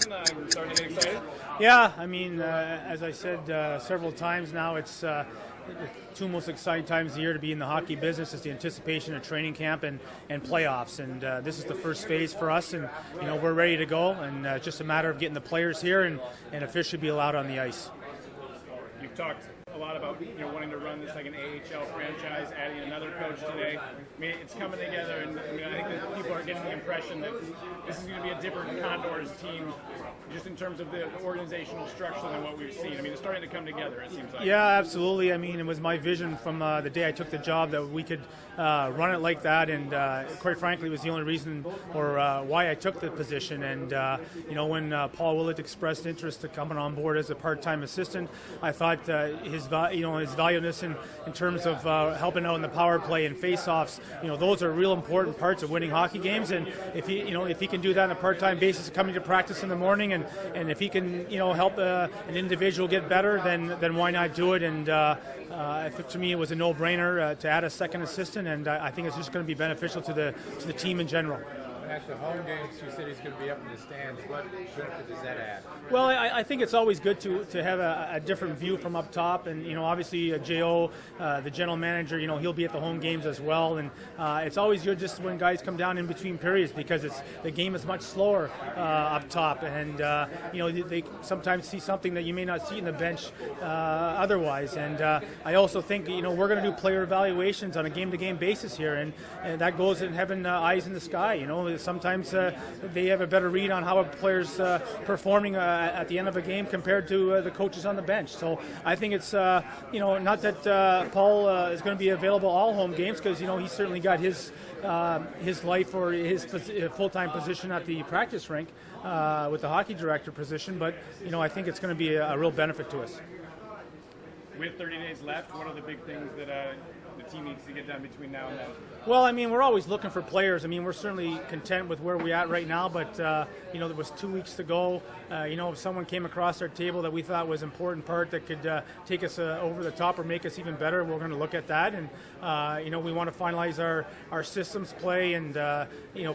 I'm starting to get excited. Yeah, I mean, as I said several times now, it's the two most exciting times of the year to be in the hockey business is the anticipation of training camp and playoffs. And this is the first phase for us, and we're ready to go. And it's just a matter of getting the players here and officially be allowed on the ice. You've talked a lot about wanting to run this like an AHL franchise, adding another coach today. I mean, it's coming together, and I think that people are getting the impression that this is going to be a different Condors team, just in terms of the organizational structure than what we've seen. I mean, it's starting to come together, it seems like. Yeah, absolutely. I mean, it was my vision from the day I took the job that we could run it like that, and quite frankly, it was the only reason or why I took the position. And when Paul Willett expressed interest to coming on board as a part-time assistant, I thought his valueness in terms of helping out in the power play and face-offs, those are real important parts of winning hockey games. And if he can do that on a part-time basis, coming to practice in the morning, and if he can help an individual get better, then why not do it? And to me, it was a no-brainer to add a second assistant, and I think it's just going to be beneficial to the team in general. At the home games, you said he's going to be up in the stands. What benefit does that add? Well, I think it's always good to have a different view from up top, and obviously J.O., the general manager, he'll be at the home games as well, and it's always good just when guys come down in between periods because the game is much slower up top, and they sometimes see something that you may not see in the bench otherwise. And I also think we're going to do player evaluations on a game-to-game basis here, and that goes in having eyes in the sky. Sometimes they have a better read on how a player's performing at the end of a game compared to the coaches on the bench. So I think it's not that Paul is going to be available all home games, because he's certainly got his life or his full-time position at the practice rink with the hockey director position. But I think it's going to be a real benefit to us. We have 30 days left. What are the big things that the team needs to get done between now and then? Well, I mean, we're always looking for players. I mean, we're certainly content with where we're at right now, but, there was 2 weeks to go. If someone came across our table that we thought was an important part that could take us over the top or make us even better, we're going to look at that. And, we want to finalize our systems play, and,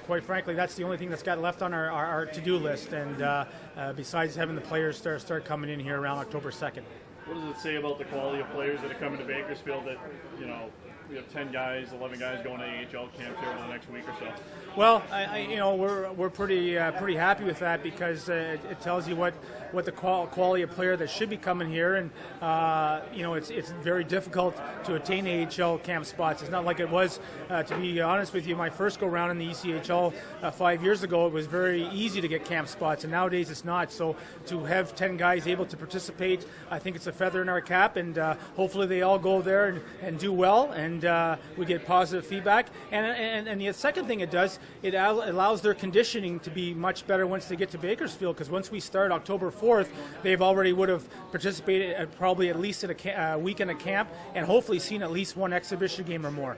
quite frankly, that's the only thing that's got left on our to-do list, and besides having the players start coming in here around October 2nd. What does it say about the quality of players that are coming to Bakersfield that, we have 10 guys, 11 guys going to AHL camps here over the next week or so? Well, we're pretty happy with that, because it tells you what the quality of player that should be coming here, and it's very difficult to attain AHL camp spots. It's not like it was, to be honest with you, my first go round in the ECHL 5 years ago. It was very easy to get camp spots, and nowadays it's not. So to have 10 guys able to participate, I think it's a feather in our cap, and hopefully they all go there and do well, and we get positive feedback. And the second thing it does, it allows their conditioning to be much better once they get to Bakersfield, because once we start October 4th, they've already would have participated probably at least in a week in a camp, and hopefully seen at least one exhibition game or more.